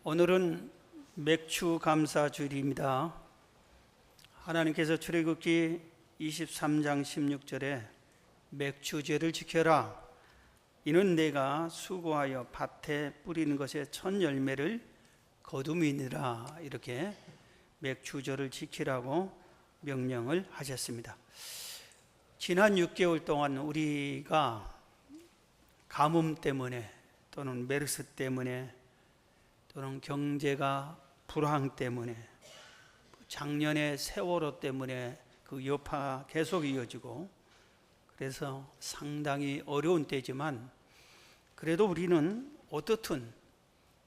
오늘은 맥주 감사 주일입니다. 하나님께서 출애굽기 23장 16절에 맥주제를 지켜라. 이는 내가 수고하여 밭에 뿌리는 것에 첫 열매를 거둠이니라. 이렇게 맥주제를 지키라고 명령을 하셨습니다. 지난 6개월 동안 우리가 가뭄 때문에 또는 메르스 때문에 또는 경제가 불황 때문에 작년에 세월호 때문에 그 여파가 계속 이어지고 그래서 상당히 어려운 때지만 그래도 우리는 어떻든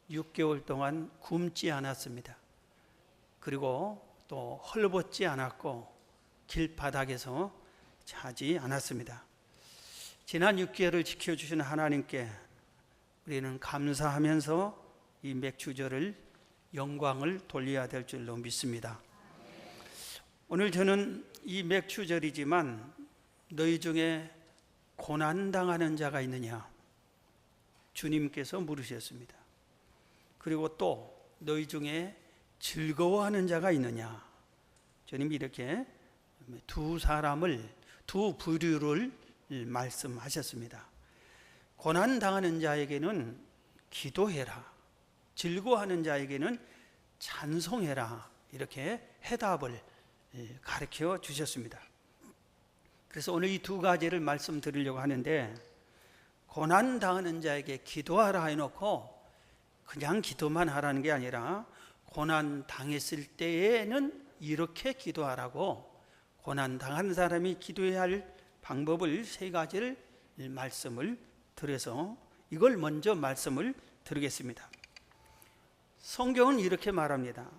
6개월 동안 굶지 않았습니다. 그리고 또 헐벗지 않았고 길바닥에서 자지 않았습니다. 지난 6개월을 지켜주신 하나님께 우리는 감사하면서 이 맥주절을 영광을 돌려야 될 줄로 믿습니다. 오늘 저는 이 맥주절이지만 너희 중에 고난당하는 자가 있느냐? 주님께서 물으셨습니다. 그리고 또 너희 중에 즐거워하는 자가 있느냐? 주님이 이렇게 두 부류를 말씀하셨습니다. 고난당하는 자에게는 기도해라. 즐거워하는 자에게는 찬송해라. 이렇게 해답을 가르쳐 주셨습니다. 그래서 오늘 이 두 가지를 말씀드리려고 하는데, 고난당하는 자에게 기도하라 해놓고 그냥 기도만 하라는 게 아니라 고난당했을 때에는 이렇게 기도하라고 고난당한 사람이 기도해야 할 방법을 세 가지를 말씀을 드려서 이걸 먼저 말씀을 드리겠습니다. 성경은 이렇게 말합니다.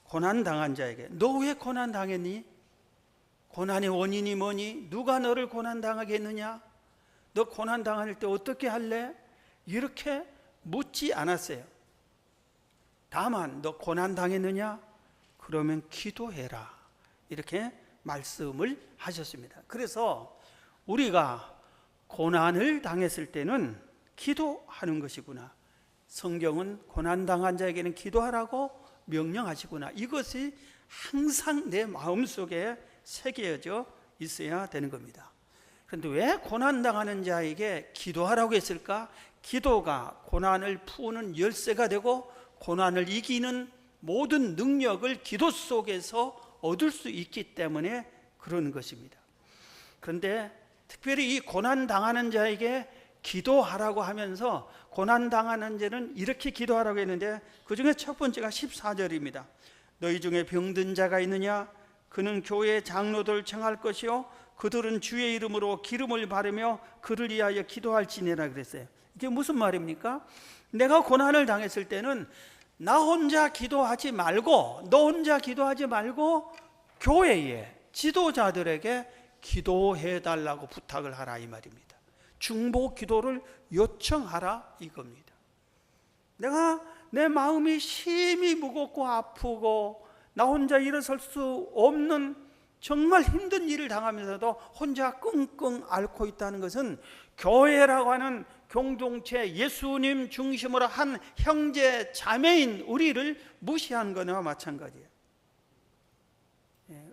고난당한 자에게 너 왜 고난당했니? 고난의 원인이 뭐니? 누가 너를 고난당하게 했느냐? 너 고난당할 때 어떻게 할래? 이렇게 묻지 않았어요. 다만 너 고난당했느냐? 그러면 기도해라. 이렇게 말씀을 하셨습니다. 그래서 우리가 고난을 당했을 때는 기도하는 것이구나. 성경은 고난당한 자에게는 기도하라고 명령하시구나. 이것이 항상 내 마음속에 새겨져 있어야 되는 겁니다. 그런데 왜 고난당하는 자에게 기도하라고 했을까? 기도가 고난을 푸는 열쇠가 되고 고난을 이기는 모든 능력을 기도 속에서 얻을 수 있기 때문에 그러는 것입니다. 그런데 특별히 이 고난당하는 자에게 기도하라고 하면서 고난당하는 자는 이렇게 기도하라고 했는데 그 중에 첫 번째가 14절입니다. 너희 중에 병든 자가 있느냐? 그는 교회 장로들 청할 것이요 그들은 주의 이름으로 기름을 바르며 그를 위하여 기도할지니라 그랬어요. 이게 무슨 말입니까? 내가 고난을 당했을 때는 나 혼자 기도하지 말고 너 혼자 기도하지 말고 교회에 지도자들에게 기도해 달라고 부탁을 하라 이 말입니다. 중보 기도를 요청하라 이겁니다. 내가 내 마음이 심히 무겁고 아프고 나 혼자 일어설 수 없는 정말 힘든 일을 당하면서도 혼자 끙끙 앓고 있다는 것은 교회라고 하는 공동체 예수님 중심으로 한 형제 자매인 우리를 무시한 거나 마찬가지예요.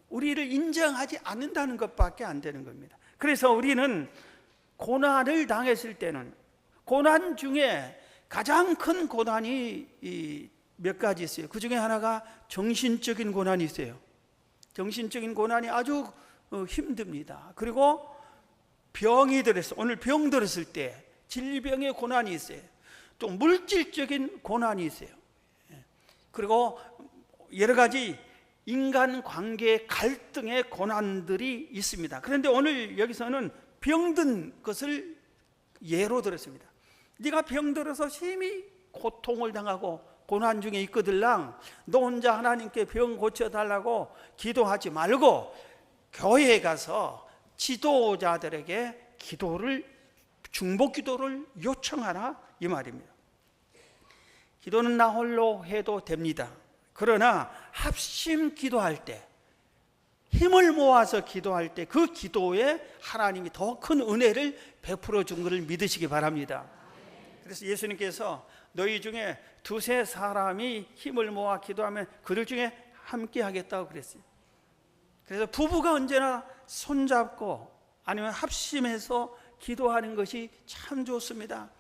우리를 인정하지 않는다는 것밖에 안 되는 겁니다. 그래서 우리는 고난을 당했을 때는 고난 중에 가장 큰 고난이 몇 가지 있어요. 그 중에 하나가 정신적인 고난이 있어요. 정신적인 고난이 아주 힘듭니다. 그리고 병이 들었어. 오늘 병 들었을 때 질병의 고난이 있어요. 또 물질적인 고난이 있어요. 그리고 여러 가지 인간관계 갈등의 고난들이 있습니다. 그런데 오늘 여기서는 병든 것을 예로 들었습니다. 네가 병들어서 심히 고통을 당하고 고난 중에 있거들랑 너 혼자 하나님께 병 고쳐달라고 기도하지 말고 교회에 가서 지도자들에게 중보 기도를 요청하라 이 말입니다. 기도는 나 홀로 해도 됩니다. 그러나 합심 기도할 때 힘을 모아서 기도할 때 그 기도에 하나님이 더 큰 은혜를 베풀어 준 것을 믿으시기 바랍니다. 그래서 예수님께서 너희 중에 두세 사람이 힘을 모아 기도하면 그들 중에 함께 하겠다고 그랬어요. 그래서 부부가 언제나 손잡고 아니면 합심해서 기도하는 것이 참 좋습니다.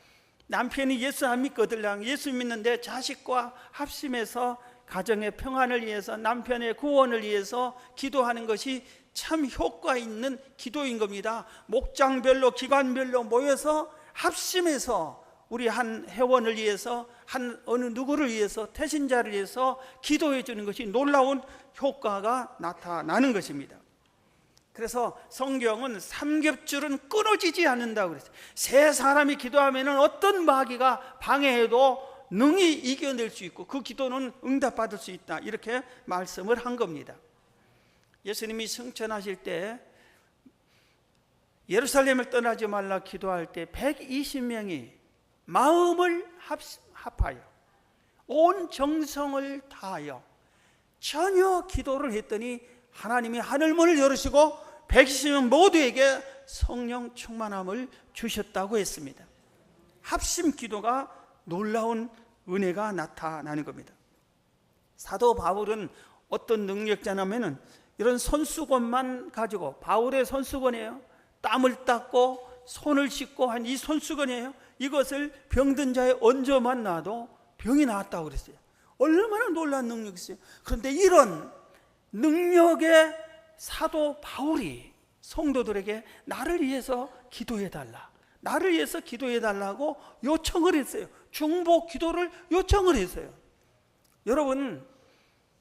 남편이 예수 안 믿거들랑 예수 믿는데 자식과 합심해서 가정의 평안을 위해서, 남편의 구원을 위해서 기도하는 것이 참 효과 있는 기도인 겁니다. 목장별로 기관별로 모여서 합심해서 우리 한 회원을 위해서, 한 어느 누구를 위해서, 태신자를 위해서 기도해 주는 것이 놀라운 효과가 나타나는 것입니다. 그래서 성경은 삼겹줄은 끊어지지 않는다고 그랬어요. 세 사람이 기도하면 어떤 마귀가 방해해도 능히 이겨낼 수 있고 그 기도는 응답받을 수 있다, 이렇게 말씀을 한 겁니다. 예수님이 승천하실 때 예루살렘을 떠나지 말라 기도할 때 120명이 마음을 합하여 온 정성을 다하여 전혀 기도를 했더니 하나님이 하늘문을 열으시고 120명 모두에게 성령 충만함을 주셨다고 했습니다. 합심 기도가 놀라운 은혜가 나타나는 겁니다. 사도 바울은 어떤 능력자냐면은 이런 손수건만 가지고, 바울의 손수건이에요. 땀을 닦고 손을 씻고 한 이 손수건이에요. 이것을 병든 자의 얹어만 놔도 병이 나았다고 그랬어요. 얼마나 놀라운 능력이었어요. 그런데 이런 능력의 사도 바울이 성도들에게 나를 위해서 기도해달라, 나를 위해서 기도해달라고 요청을 했어요. 중보 기도를 요청을 했어요. 여러분,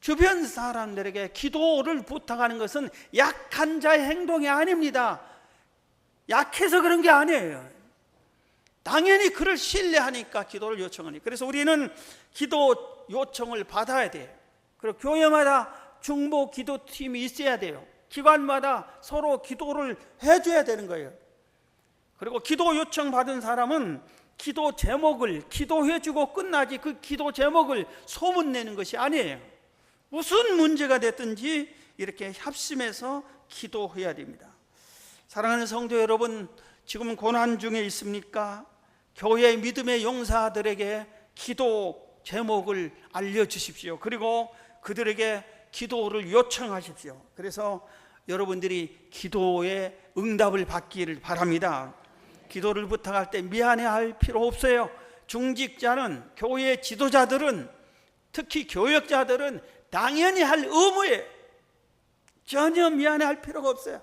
주변 사람들에게 기도를 부탁하는 것은 약한 자의 행동이 아닙니다. 약해서 그런 게 아니에요. 당연히 그를 신뢰하니까 기도를 요청하니. 그래서 우리는 기도 요청을 받아야 돼요. 그리고 교회마다 중보 기도팀이 있어야 돼요. 기관마다 서로 기도를 해줘야 되는 거예요. 그리고 기도 요청 받은 사람은 기도 제목을 기도해주고 끝나지 그 기도 제목을 소문내는 것이 아니에요. 무슨 문제가 됐든지 이렇게 합심해서 기도해야 됩니다. 사랑하는 성도 여러분, 지금 고난 중에 있습니까? 교회 믿음의 용사들에게 기도 제목을 알려주십시오. 그리고 그들에게 기도를 요청하십시오. 그래서 여러분들이 기도의 응답을 받기를 바랍니다. 기도를 부탁할 때 미안해할 필요 없어요. 중직자는, 교회 지도자들은, 특히 교역자들은 당연히 할 의무예요. 전혀 미안해할 필요가 없어요.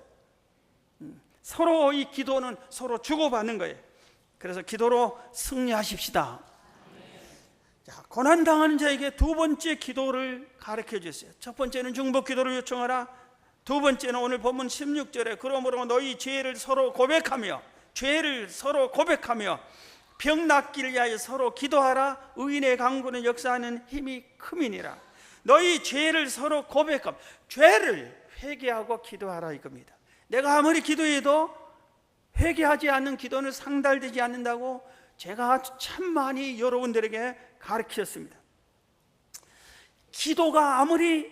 서로 이 기도는 서로 주고받는 거예요. 그래서 기도로 승리하십시다. 자, 고난당하는 자에게 두 번째 기도를 가르쳐 주세요. 첫 번째는 중복 기도를 요청하라. 두 번째는 오늘 본문 16절에 그러므로 너희 죄를 서로 고백하며 병 낫기를 위하여 서로 기도하라. 의인의 강구는 역사하는 힘이 큼이니라. 너희 죄를 서로 고백하며, 죄를 회개하고 기도하라 이겁니다. 내가 아무리 기도해도 회개하지 않는 기도는 상달되지 않는다고 제가 참 많이 여러분들에게 가르쳤습니다. 기도가 아무리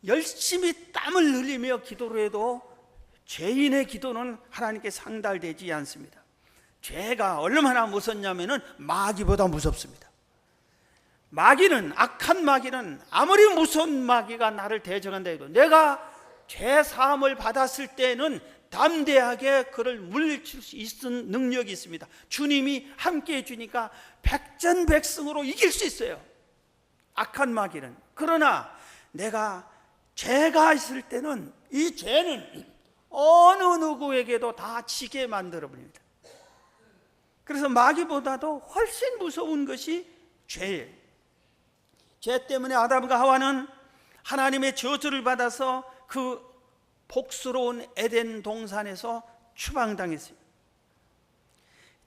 열심히 땀을 흘리며 기도를 해도 죄인의 기도는 하나님께 상달되지 않습니다. 죄가 얼마나 무섭냐면은 마귀보다 무섭습니다. 마귀는, 악한 마귀는 아무리 무서운 마귀가 나를 대적한다 해도 내가 죄 사함을 받았을 때는 담대하게 그를 물리칠 수 있는 능력이 있습니다. 주님이 함께해 주니까 백전백승으로 이길 수 있어요, 악한 마귀는. 그러나 내가 죄가 있을 때는 이 죄는 어느 누구에게도 다 지게 만들어 버립니다. 그래서 마귀보다도 훨씬 무서운 것이 죄예요. 죄 때문에 아담과 하와는 하나님의 저주를 받아서 그 복스러운 에덴 동산에서 추방당했어요.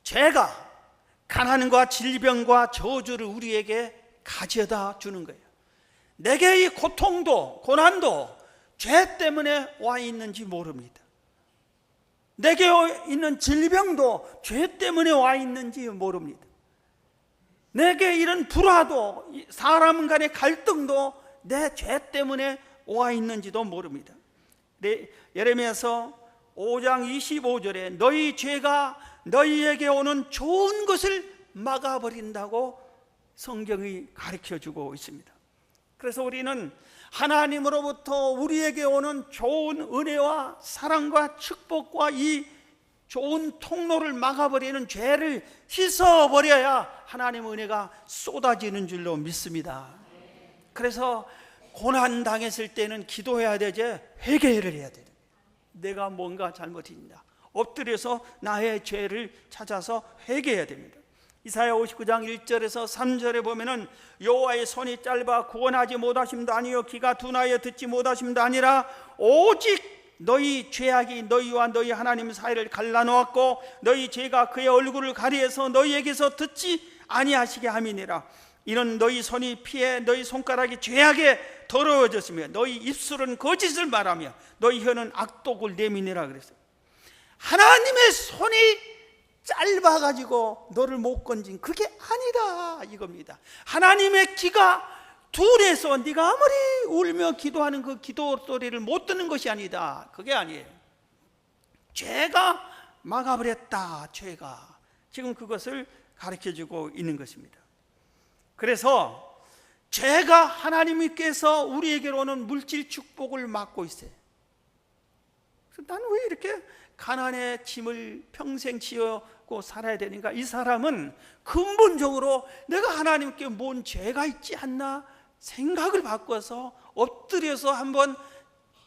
죄가 가난과 질병과 저주를 우리에게 가져다 주는 거예요. 내게 이 고통도 고난도 죄 때문에 와 있는지 모릅니다. 내게 있는 질병도 죄 때문에 와 있는지 모릅니다. 내게 이런 불화도, 사람 간의 갈등도 내 죄 때문에 와 있는지도 모릅니다. 예레미야서 5장 25절에 너희 죄가 너희에게 오는 좋은 것을 막아버린다고 성경이 가르쳐주고 있습니다. 그래서 우리는 하나님으로부터 우리에게 오는 좋은 은혜와 사랑과 축복과 이 좋은 통로를 막아버리는 죄를 씻어버려야 하나님의 은혜가 쏟아지는 줄로 믿습니다. 그래서 고난 당했을 때는 기도해야 되지, 회개를 해야 돼요. 내가 뭔가 잘못했냐, 엎드려서 나의 죄를 찾아서 회개해야 됩니다. 이사야 59장 1절에서 3절에 보면은 여호와의 손이 짧아 구원하지 못하심도 아니요 귀가 둔하여 듣지 못하심도 아니라 오직 너희 죄악이 너희와 너희 하나님 사이를 갈라놓았고 너희 죄가 그의 얼굴을 가리해서 너희에게서 듣지 아니하시게 함이니라. 이는 너희 손이 피해 너희 손가락이 죄악에 더러워졌으며 너희 입술은 거짓을 말하며 너희 혀는 악독을 내미니라 그랬어요. 하나님의 손이 짧아가지고 너를 못 건진 그게 아니다 이겁니다. 하나님의 귀가 둔해서 네가 아무리 울며 기도하는 그 기도 소리를 못 듣는 것이 아니다, 그게 아니에요. 죄가 막아버렸다. 죄가 지금 그것을 가르쳐주고 있는 것입니다. 그래서 죄가 하나님께서 우리에게로 오는 물질 축복을 막고 있어요. 그래서 나는 왜 이렇게 가난의 짐을 평생 지어고 살아야 되는가? 이 사람은 근본적으로 내가 하나님께 뭔 죄가 있지 않나 생각을 바꿔서 엎드려서 한번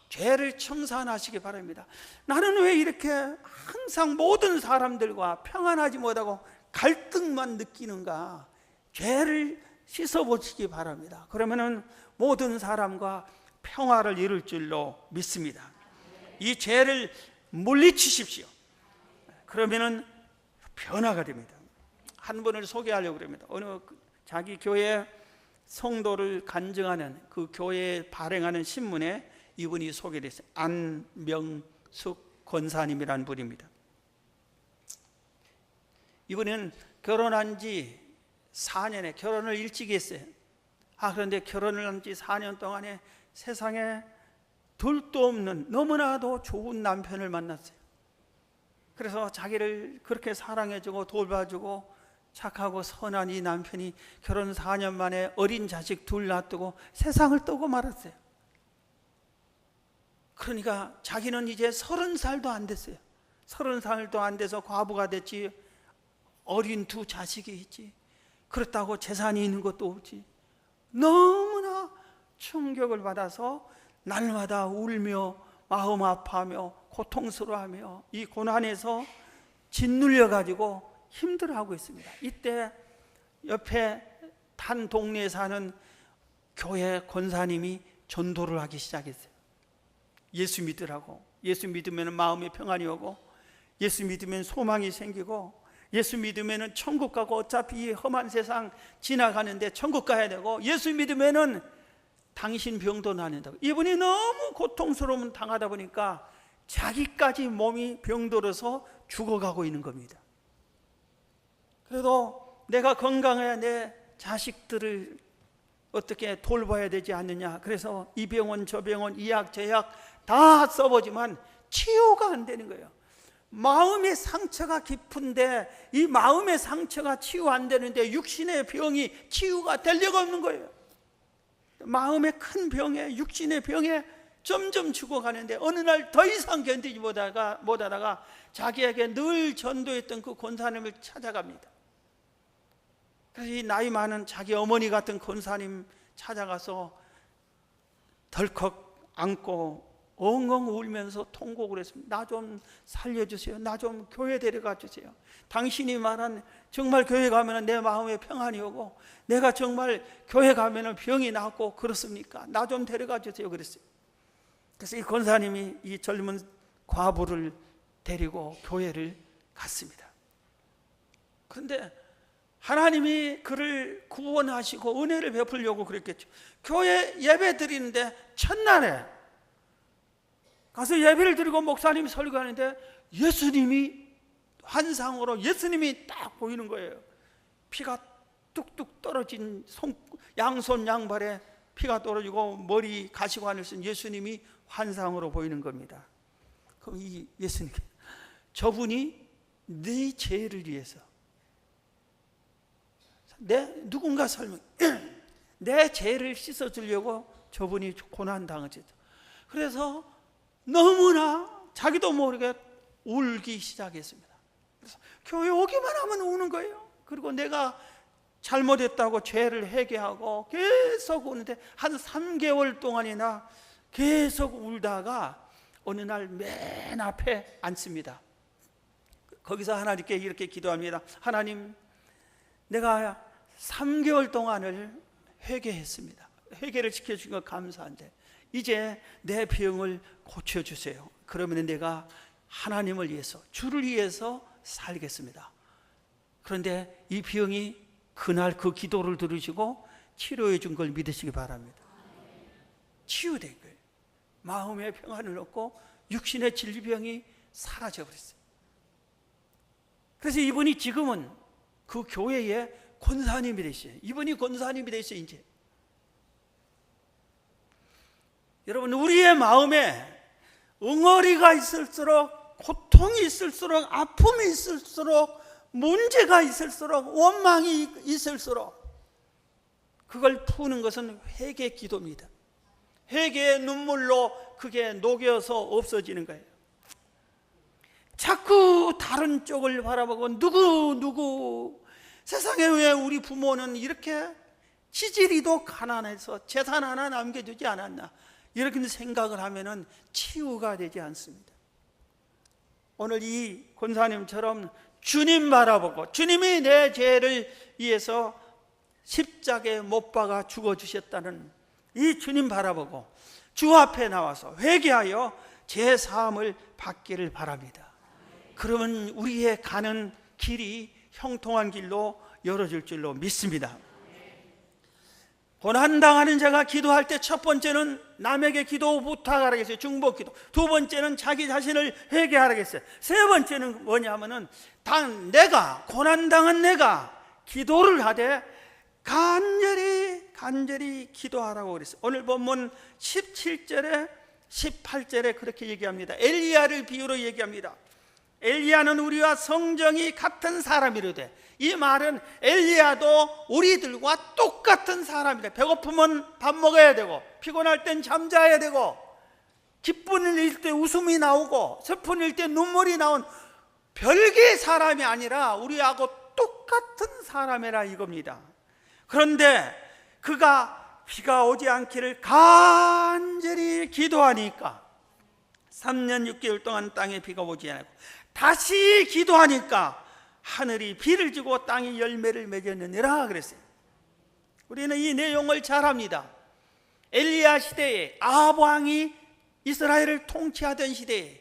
죄를 청산하시기 바랍니다. 나는 왜 이렇게 항상 모든 사람들과 평안하지 못하고 갈등만 느끼는가? 죄를 씻어보시기 바랍니다. 그러면은 모든 사람과 평화를 이룰 줄로 믿습니다. 이 죄를 물리치십시오. 그러면은 변화가 됩니다. 한 분을 소개하려고 합니다. 어느 자기 교회 성도를 간증하는 그 교회에 발행하는 신문에 이분이 소개됐어요. 안명숙 권사님이라는 분입니다. 이분은 결혼한 지 4년에 결혼을 일찍 했어요. 그런데 결혼을 한 지 4년 동안에 세상에 둘도 없는 너무나도 좋은 남편을 만났어요. 그래서 자기를 그렇게 사랑해주고 돌봐주고 착하고 선한 이 남편이 결혼 4년 만에 어린 자식 둘 놔두고 세상을 떠고 말았어요. 그러니까 자기는 이제 30살도 안 됐어요. 30살도 안 돼서 과부가 됐지. 어린 두 자식이 있지. 그렇다고 재산이 있는 것도 없지. 너무나 충격을 받아서 날마다 울며 마음 아파하며 고통스러워하며 이 고난에서 짓눌려 가지고 힘들어하고 있습니다. 이때 옆에 한 동네에 사는 교회 권사님이 전도를 하기 시작했어요. 예수 믿으라고. 예수 믿으면 마음에 평안이 오고, 예수 믿으면 소망이 생기고, 예수 믿으면 천국 가고, 어차피 이 험한 세상 지나가는데 천국 가야 되고, 예수 믿으면 당신 병도 나는다고. 이분이 너무 고통스러움 당하다 보니까 자기까지 몸이 병들어서 죽어가고 있는 겁니다. 그래도 내가 건강해야 내 자식들을 어떻게 돌봐야 되지 않느냐. 그래서 이 병원 저 병원 이 약 저 약 다 써보지만 치유가 안 되는 거예요. 마음의 상처가 깊은데 이 마음의 상처가 치유 안 되는데 육신의 병이 치유가 될 리가 없는 거예요. 마음의 큰 병에, 육신의 병에 점점 죽어가는데 어느 날 더 이상 견디지 못하다가 자기에게 늘 전도했던 그 권사님을 찾아갑니다. 그래서 이 나이 많은 자기 어머니 같은 권사님 찾아가서 덜컥 안고 엉엉 울면서 통곡을 했습니다. 나 좀 살려주세요. 나 좀 교회 데려가 주세요. 당신이 말한 정말 교회 가면 내 마음에 평안이 오고 내가 정말 교회 가면 병이 낫고 그렇습니까? 나 좀 데려가 주세요. 그랬어요. 그래서 이 권사님이 이 젊은 과부를 데리고 교회를 갔습니다. 그런데 하나님이 그를 구원하시고 은혜를 베풀려고 그랬겠죠. 교회 예배 드리는데 첫날에 가서 예배를 드리고 목사님이 설교하는데 예수님이 환상으로 예수님이 딱 보이는 거예요. 피가 뚝뚝 떨어진 양손 양발에 피가 떨어지고 머리 가시관을 쓴 예수님이 환상으로 보이는 겁니다. 그럼 이 예수님, 저분이 네 죄를 위해서 누군가 설명 내 죄를 씻어주려고 저분이 고난 당하죠. 그래서 너무나 자기도 모르게 울기 시작했습니다. 그래서 교회 오기만 하면 우는 거예요. 그리고 내가 잘못했다고 죄를 회개하고 계속 우는데 한 3개월 동안이나 계속 울다가 어느 날 맨 앞에 앉습니다. 거기서 하나님께 이렇게 기도합니다. 하나님, 내가 3개월 동안을 회개했습니다. 회개를 시켜준 것 감사한데 이제 내 병을 고쳐주세요. 그러면 내가 하나님을 위해서, 주를 위해서 살겠습니다. 그런데 이 병이 그날 그 기도를 들으시고 치료해 준 걸 믿으시기 바랍니다. 치유된 거예요. 마음의 평안을 얻고 육신의 질병이 사라져버렸어요. 그래서 이분이 지금은 그 교회의 권사님이 되셔요. 이분이 권사님이 되셔요. 이제 여러분, 우리의 마음에 응어리가 있을수록, 고통이 있을수록, 아픔이 있을수록, 문제가 있을수록, 원망이 있을수록 그걸 푸는 것은 회개 기도입니다. 회개의 눈물로 그게 녹여서 없어지는 거예요. 자꾸 다른 쪽을 바라보고 누구 세상에 왜 우리 부모는 이렇게 지지리도 가난해서 재산 하나 남겨주지 않았나, 이렇게 생각을 하면은 치유가 되지 않습니다. 오늘 이 권사님처럼 주님 바라보고, 주님이 내 죄를 위해서 십자가에 못 박아 죽어주셨다는 이 주님 바라보고 주 앞에 나와서 회개하여 죄 사함을 받기를 바랍니다. 그러면 우리의 가는 길이 형통한 길로 열어질 줄로 믿습니다. 고난당하는 자가 기도할 때 첫 번째는 남에게 기도 부탁하라 했어요. 중보 기도. 두 번째는 자기 자신을 회개하라 했어요. 세 번째는 뭐냐면은 내가 고난당한 내가 기도를 하되 간절히 기도하라고 그랬어요. 오늘 본문 17절에 18절에 그렇게 얘기합니다. 엘리야를 비유로 얘기합니다. 엘리야는 우리와 성정이 같은 사람이로되, 이 말은 엘리야도 우리들과 똑같은 사람이래. 배고프면 밥 먹어야 되고, 피곤할 땐 잠자야 되고, 기쁜 일 때 웃음이 나오고, 슬픈 일 때 눈물이 나온 별개의 사람이 아니라 우리하고 똑같은 사람이라 이겁니다. 그런데 그가 비가 오지 않기를 간절히 기도하니까 3년 6개월 동안 땅에 비가 오지 않고, 다시 기도하니까 하늘이 비를 주고 땅이 열매를 맺었느니라 그랬어요. 우리는 이 내용을 잘 압니다. 엘리야 시대에 아합 왕이 이스라엘을 통치하던 시대에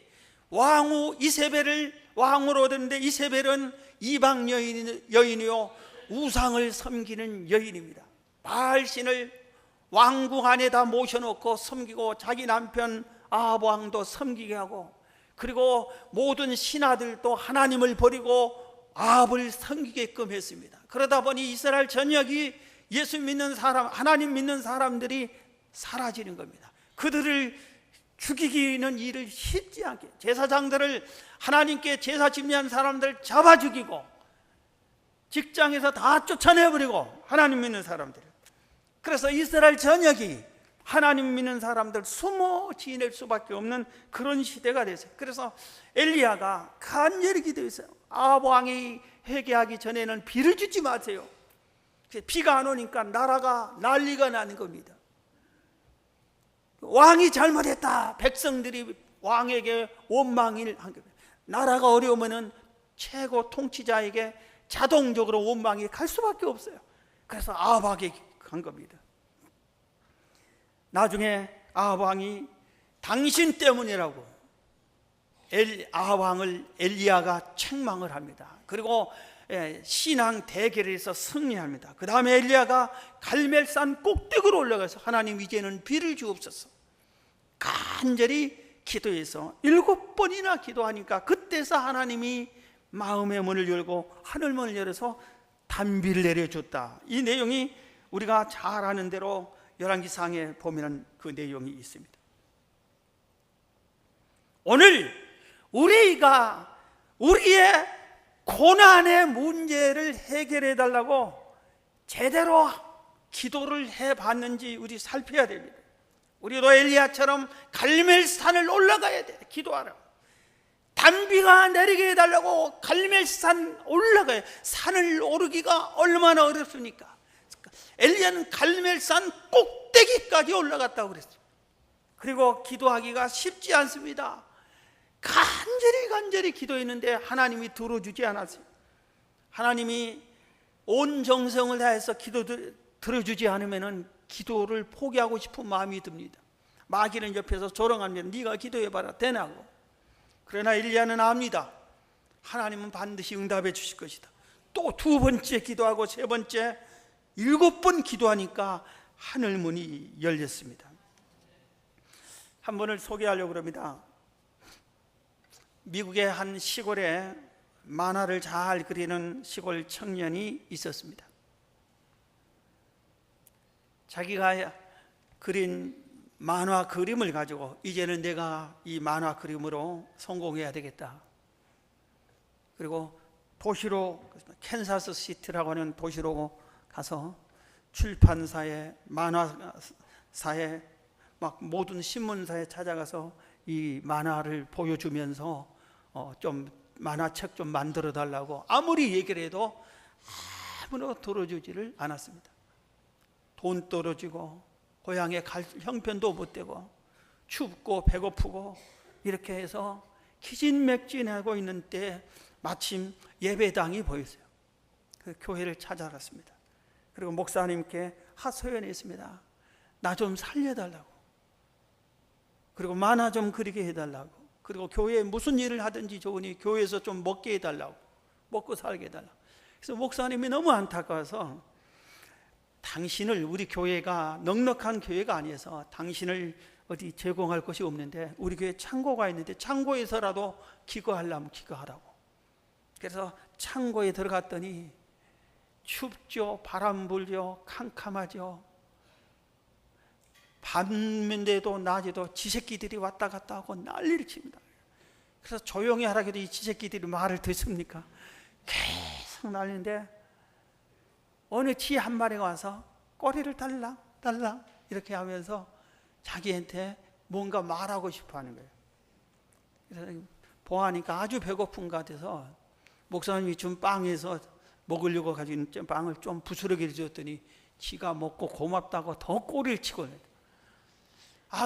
왕후 이세벨을 왕으로 얻었는데, 이세벨은 이방 여인이요 우상을 섬기는 여인입니다. 바알신을 왕궁 안에다 모셔놓고 섬기고, 자기 남편 아합 왕도 섬기게 하고, 그리고 모든 신하들도 하나님을 버리고 아합을 섬기게끔 했습니다. 그러다 보니 이스라엘 전역이 예수 믿는 사람, 하나님 믿는 사람들이 사라지는 겁니다. 그들을 죽이기는 일을 쉽지 않게, 제사장들을, 하나님께 제사 집례한 사람들 잡아 죽이고, 직장에서 다 쫓아내버리고, 하나님 믿는 사람들. 그래서 이스라엘 전역이 하나님 믿는 사람들 숨어 지낼 수밖에 없는 그런 시대가 됐어요. 그래서 엘리야가 간절히 기도했어요. 아합 왕이 회개하기 전에는 비를 주지 마세요. 비가 안 오니까 나라가 난리가 나는 겁니다. 왕이 잘못했다. 백성들이 왕에게 원망을 한 겁니다. 나라가 어려우면은 최고 통치자에게 자동적으로 원망이 갈 수밖에 없어요. 그래서 아합에게 간 겁니다. 나중에 아합 왕이 당신 때문이라고 아합 왕을 엘리야가 책망을 합니다. 그리고 신앙 대결에서 승리합니다. 그 다음에 엘리야가 갈멜산 꼭대기로 올라가서 하나님 이제는 비를 주옵소서 간절히 기도해서 7번이나 기도하니까 그때서 하나님이 마음의 문을 열고 하늘문을 열어서 단비를 내려줬다. 이 내용이 우리가 잘 아는 대로 열왕기상에 보면 그 내용이 있습니다. 오늘 우리가 우리의 고난의 문제를 해결해 달라고 제대로 기도를 해봤는지 우리 살펴야 됩니다. 우리도 엘리야처럼 갈멜산을 올라가야 돼. 기도하라. 단비가 내리게 해달라고 갈멜산 올라가요. 산을 오르기가 얼마나 어렵습니까? 엘리야는 갈멜산 꼭대기까지 올라갔다고 그랬어요. 그리고 기도하기가 쉽지 않습니다. 간절히 기도했는데 하나님이 들어주지 않았어요. 하나님이 온 정성을 다해서 기도 들어주지 않으면 기도를 포기하고 싶은 마음이 듭니다. 마귀는 옆에서 조롱하면 네가 기도해봐라 되냐고. 그러나 엘리야는 압니다. 하나님은 반드시 응답해 주실 것이다. 또 두 번째 기도하고 세 번째 7번 기도하니까 하늘 문이 열렸습니다. 한 분을 소개하려고 합니다. 미국의 한 시골에 만화를 잘 그리는 시골 청년이 있었습니다. 자기가 그린 만화 그림을 가지고 이제는 내가 이 만화 그림으로 성공해야 되겠다. 그리고 도시로, 캔사스 시티라고 하는 도시로 가서 출판사에, 만화사에, 막 모든 신문사에 찾아가서 이 만화를 보여주면서 좀 만화책 좀 만들어 달라고 아무리 얘기를 해도 아무나 들어주지를 않았습니다. 돈 떨어지고 고향에 갈 형편도 못 되고 춥고 배고프고 이렇게 해서 기진맥진하고 있는 때 마침 예배당이 보였어요. 그 교회를 찾아갔습니다. 그리고 목사님께 하소연했습니다. 나 좀 살려달라고. 그리고 만화 좀 그리게 해달라고. 그리고 교회에 무슨 일을 하든지 좋으니 교회에서 좀 먹게 해달라고. 먹고 살게 해달라고. 그래서 목사님이 너무 안타까워서 당신을, 우리 교회가 넉넉한 교회가 아니어서 당신을 어디 제공할 것이 없는데 우리 교회 창고가 있는데 창고에서라도 기거하려면 기거하라고. 그래서 창고에 들어갔더니 춥죠, 바람 불죠, 캄캄하죠. 밤인데도 낮에도 지새끼들이 왔다 갔다 하고 난리를 칩니다. 그래서 조용히 하라 해도 이 지새끼들이 말을 듣습니까? 계속 난리인데 어느 쥐 한 마리가 와서 꼬리를 달랑 이렇게 하면서 자기한테 뭔가 말하고 싶어 하는 거예요. 그래서 보아하니까 아주 배고픈 것 같아서 목사님이 준 빵에서 먹으려고 가지고 있는 빵을 좀 부스러기를 줬더니 지가 먹고 고맙다고 더 꼬리를 치고.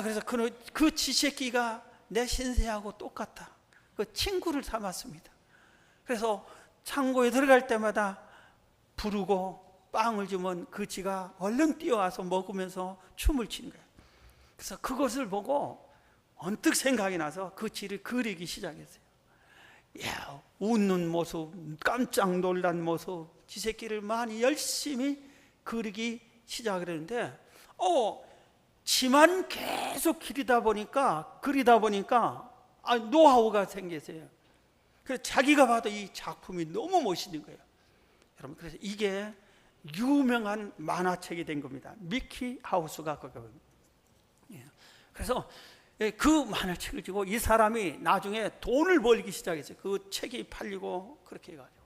그래서 그 쥐새끼가 내 신세하고 똑같다. 그 친구를 삼았습니다. 그래서 창고에 들어갈 때마다 부르고 빵을 주면 그 쥐가 얼른 뛰어와서 먹으면서 춤을 추는 거예요. 그래서 그것을 보고 언뜻 생각이 나서 그 쥐를 그리기 시작했어요. 야, 웃는 모습, 깜짝 놀란 모습, 쥐새끼를 많이 열심히 그리기 시작을 했는데 쥐만 계속 그리다 보니까 노하우가 생겼어요. 그래서 자기가 봐도 이 작품이 너무 멋있는 거예요. 여러분, 그래서 이게 유명한 만화책이 된 겁니다. 미키 하우스가 그겁니다. 그래서 그 만화책을 주고 이 사람이 나중에 돈을 벌기 시작했어요. 그 책이 팔리고 그렇게 해가지고.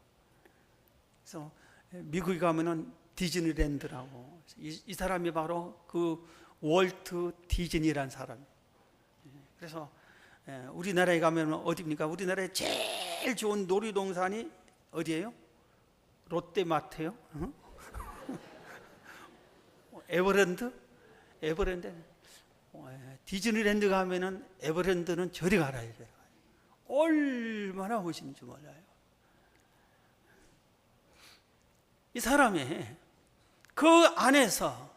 그래서 미국에 가면은 디즈니랜드라고. 이 사람이 바로 그 월트 디즈니라는 사람이에요. 그래서 우리나라에 가면 어디입니까? 우리나라에 제일 좋은 놀이동산이 어디예요? 롯데마트요? 에버랜드? 디즈니랜드 가면은 에버랜드는 저리 가라요. 얼마나 멋있는지 몰라요. 이 사람이 그 안에서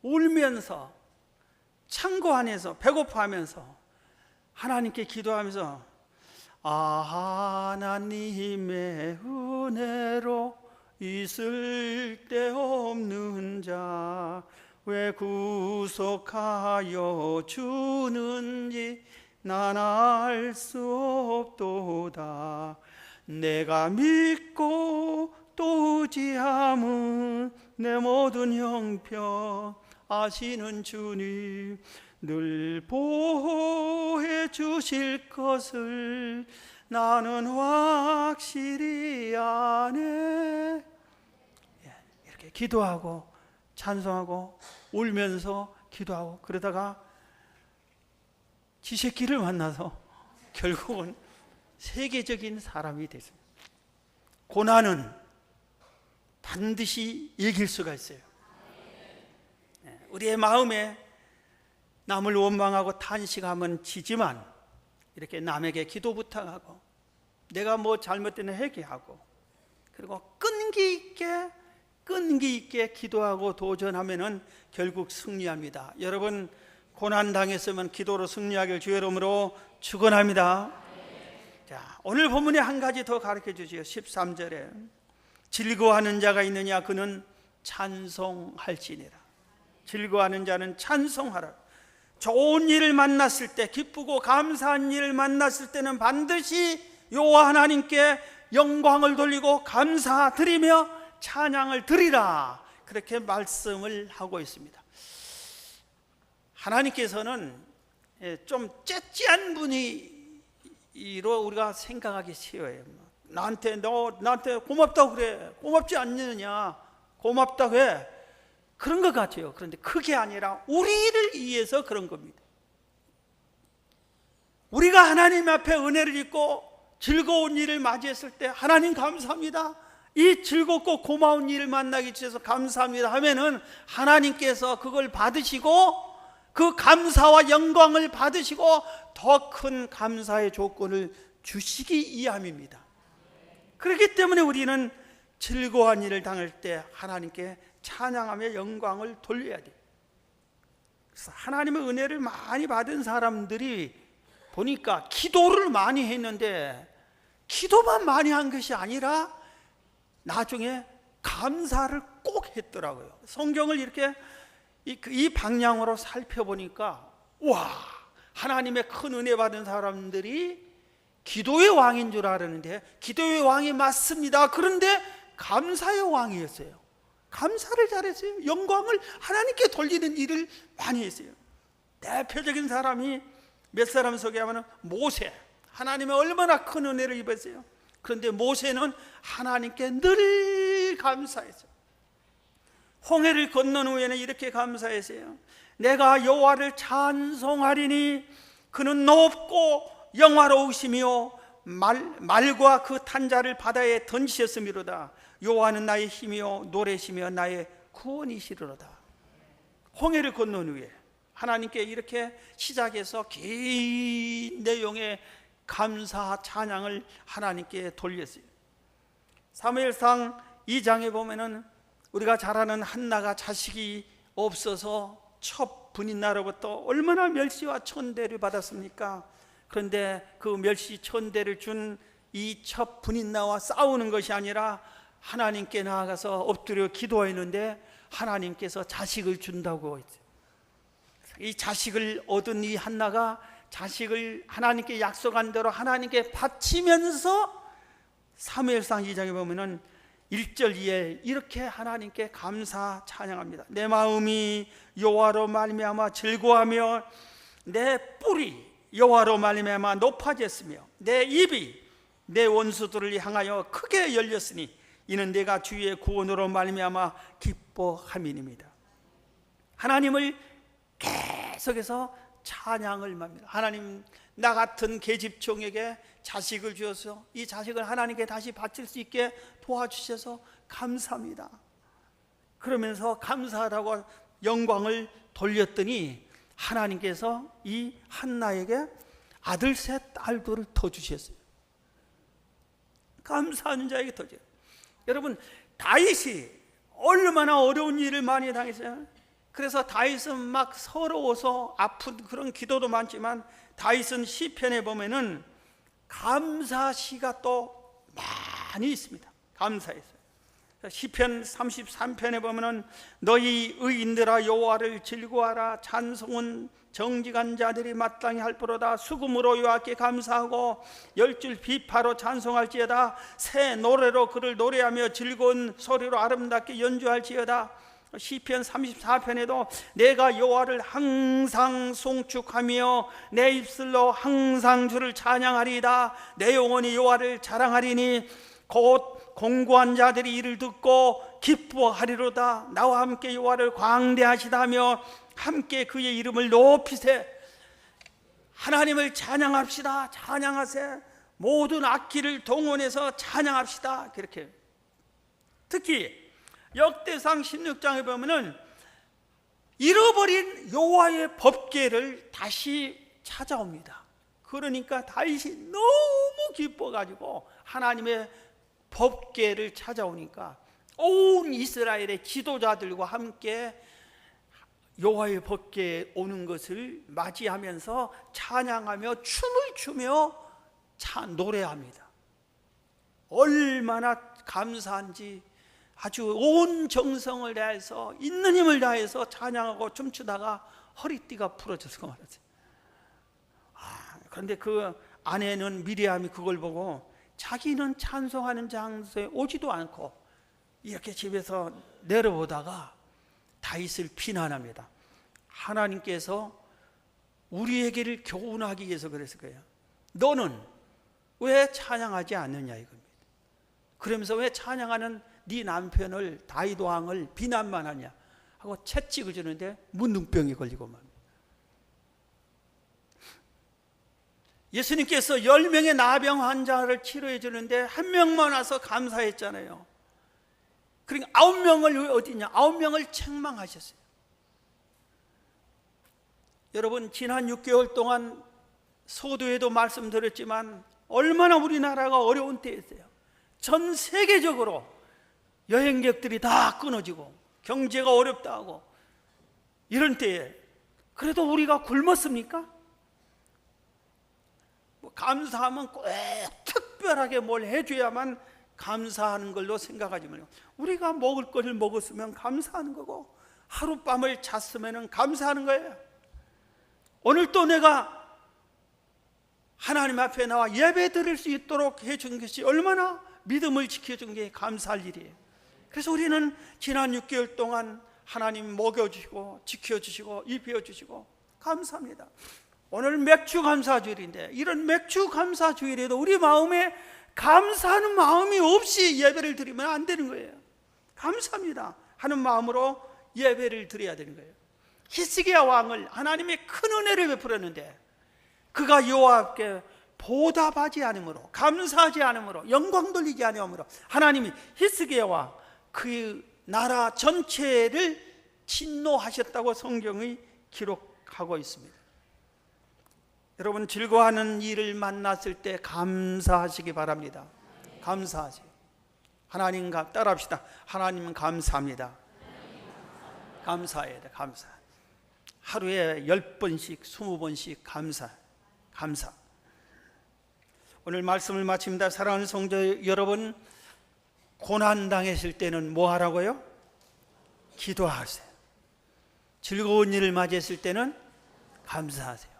울면서 창고 안에서 배고파하면서 하나님께 기도하면서 하나님의 은혜로 있을 데 없는 자 왜 구속하여 주는지 난 알 수 없도다. 내가 믿고 또 의지함은 내 모든 형편 아시는 주님 늘 보호해 주실 것을 나는 확실히 아네. 이렇게 기도하고 찬송하고 울면서 기도하고 그러다가 지새끼를 만나서 결국은 세계적인 사람이 됐습니다. 고난은 반드시 이길 수가 있어요. 우리의 마음에 남을 원망하고 탄식하면 지지만 이렇게 남에게 기도 부탁하고 내가 뭐 잘못되면 회개하고 그리고 끈기 있게 기도하고 도전하면은 결국 승리합니다. 여러분 고난 당했으면 기도로 승리하길 주의 이름으로 축원합니다. 자, 오늘 본문에 한 가지 더 가르쳐 주시요. 13절에 즐거워하는 자가 있느냐 그는 찬송할지니라. 즐거워하는 자는 찬송하라. 좋은 일을 만났을 때, 기쁘고 감사한 일을 만났을 때는 반드시 여호와 하나님께 영광을 돌리고 감사드리며 찬양을 드리라. 그렇게 말씀을 하고 있습니다. 하나님께서는 좀 째째한 분이로 우리가 생각하기 쉬워요. 나한테 고맙다고 그래. 고맙지 않느냐. 고맙다고 해. 그런 것 같아요. 그런데 그게 아니라 우리를 위해서 그런 겁니다. 우리가 하나님 앞에 은혜를 입고 즐거운 일을 맞이했을 때 하나님 감사합니다. 이 즐겁고 고마운 일을 만나게 주셔서 감사합니다 하면은 하나님께서 그걸 받으시고 그 감사와 영광을 받으시고 더 큰 감사의 조건을 주시기 이함입니다. 그렇기 때문에 우리는 즐거운 일을 당할 때 하나님께 찬양하며 영광을 돌려야 돼요. 그래서 하나님의 은혜를 많이 받은 사람들이 보니까 기도를 많이 했는데 기도만 많이 한 것이 아니라 나중에 감사를 꼭 했더라고요. 성경을 이렇게 이 방향으로 살펴보니까 와, 하나님의 큰 은혜 받은 사람들이 기도의 왕인 줄 알았는데 기도의 왕이 맞습니다. 그런데 감사의 왕이었어요. 감사를 잘했어요. 영광을 하나님께 돌리는 일을 많이 했어요. 대표적인 사람이 몇 사람 소개하면 모세. 하나님의 얼마나 큰 은혜를 입었어요. 그런데 모세는 하나님께 늘 감사했어요. 홍해를 건넌 후에는 이렇게 감사했어요. 내가 여호와를 찬송하리니 그는 높고 영화로우시며 말과 그 탄자를 바다에 던지셨음이로다. 여호와는 나의 힘이요 노래시며 나의 구원이시로다. 홍해를 건넌 후에 하나님께 이렇게 시작해서 긴 내용의 감사 찬양을 하나님께 돌렸어요. 사무엘상 2장에 보면은 우리가 잘 아는 한나가 자식이 없어서 첫 분인나로부터 얼마나 멸시와 천대를 받았습니까? 그런데 그 멸시 천대를 준 이 첫 분인나와 싸우는 것이 아니라 하나님께 나아가서 엎드려 기도했는데 하나님께서 자식을 준다고 했어요. 이 자식을 얻은 이 한나가 자식을 하나님께 약속한 대로 하나님께 바치면서 사무엘상 2장에 보면은 1절 2에 이렇게 하나님께 감사 찬양합니다. 내 마음이 여호와로 말미암아 즐거워하며 내 뿔이 여호와로 말미암아 높아졌으며 내 입이 내 원수들을 향하여 크게 열렸으니 이는 내가 주의 구원으로 말미암아 기뻐함이니이다. 하나님을 계속해서 찬양을 합니다. 하나님, 나 같은 계집종에게 자식을 주어서 이 자식을 하나님께 다시 바칠 수 있게 도와주셔서 감사합니다. 그러면서 감사하다고 영광을 돌렸더니 하나님께서 이 한나에게 아들 셋, 딸 둘을 더 주셨어요. 감사하는 자에게 더 주셨어요. 여러분, 다윗이 얼마나 어려운 일을 많이 당했어요. 그래서 다윗은 막 서러워서 아픈 그런 기도도 많지만 다윗은 시편에 보면은 감사시가 또 많이 있습니다. 감사했어요. 시편 33편에 보면은 너희 의인들아 여호와를 즐거워하라. 찬송은 정직한 자들이 마땅히 할 부로다. 수금으로 여호와께 감사하고 열줄 비파로 찬송할지어다. 새 노래로 그를 노래하며 즐거운 소리로 아름답게 연주할지어다. 시편 34편에도 내가 여호와를 항상 송축하며 내 입술로 항상 주를 찬양하리이다. 내 영혼이 여호와를 자랑하리니 곧 공고한 자들이 이를 듣고 기뻐하리로다. 나와 함께 여호와를 광대하시다며 함께 그의 이름을 높이세. 하나님을 찬양합시다. 찬양하세. 모든 악기를 동원해서 찬양합시다. 그렇게. 특히 역대상 16장에 보면은 잃어버린 여호와의 법궤를 다시 찾아옵니다. 그러니까 다윗이 너무 기뻐가지고 하나님의 법궤를 찾아오니까 온 이스라엘의 지도자들과 함께 여호와의 법궤에 오는 것을 맞이하면서 찬양하며 춤을 추며 노래합니다. 얼마나 감사한지 아주 온 정성을 다해서 있는 힘을 다해서 찬양하고 춤추다가 허리띠가 부러져서 말았어요. 그런데 그 아내는 미리암이 그걸 보고 자기는 찬송하는 장소에 오지도 않고 이렇게 집에서 내려보다가 다윗을 비난합니다. 하나님께서 우리에게를 교훈하기 위해서 그랬을 거예요. 너는 왜 찬양하지 않느냐 이겁니다. 그러면서 왜 찬양하는 네 남편을 다윗 왕을 비난만 하냐 하고 채찍을 주는데 문둥병이 걸리고 말. 예수님께서 10명의 나병 환자를 치료해 주는데 한 명만 와서 감사했잖아요. 그러니까 9명을 어디냐? 9명을 책망하셨어요. 여러분 지난 6개월 동안 소도에도 말씀드렸지만 얼마나 우리나라가 어려운 때였어요. 전 세계적으로 여행객들이 다 끊어지고 경제가 어렵다 하고 이런 때에 그래도 우리가 굶었습니까? 감사하면 꼭 특별하게 뭘 해줘야만 감사하는 걸로 생각하지 말고 우리가 먹을 것을 먹었으면 감사하는 거고 하룻밤을 잤으면 감사하는 거예요. 오늘 또 내가 하나님 앞에 나와 예배 드릴 수 있도록 해준 것이 얼마나 믿음을 지켜준 게 감사할 일이에요. 그래서 우리는 지난 6개월 동안 하나님 먹여주시고 지켜주시고 입혀주시고 감사합니다. 오늘 맥주 감사주일인데 이런 맥주 감사주일에도 우리 마음에 감사하는 마음이 없이 예배를 드리면 안 되는 거예요. 감사합니다 하는 마음으로 예배를 드려야 되는 거예요. 히스기야 왕을 하나님의 큰 은혜를 베풀었는데 그가 여호와께 보답하지 않으므로 감사하지 않으므로 영광 돌리지 않으므로 하나님이 히스기야와 그 나라 전체를 진노하셨다고 성경이 기록하고 있습니다. 여러분 즐거워하는 일을 만났을 때 감사하시기 바랍니다. 감사하세요. 하나님 따라합시다. 하나님은 감사합니다. 감사해야 돼. 감사. 하루에 10번씩 20번씩 감사. 오늘 말씀을 마칩니다. 사랑하는 성도 여러분, 고난 당했을 때는 뭐 하라고요? 기도하세요. 즐거운 일을 맞이했을 때는 감사하세요.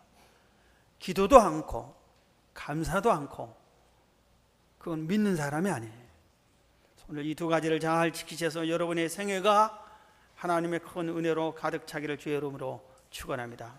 기도도 않고 감사도 않고 그건 믿는 사람이 아니에요. 오늘 이 두 가지를 잘 지키셔서 여러분의 생애가 하나님의 큰 은혜로 가득 차기를 주의 이름으로 축원합니다.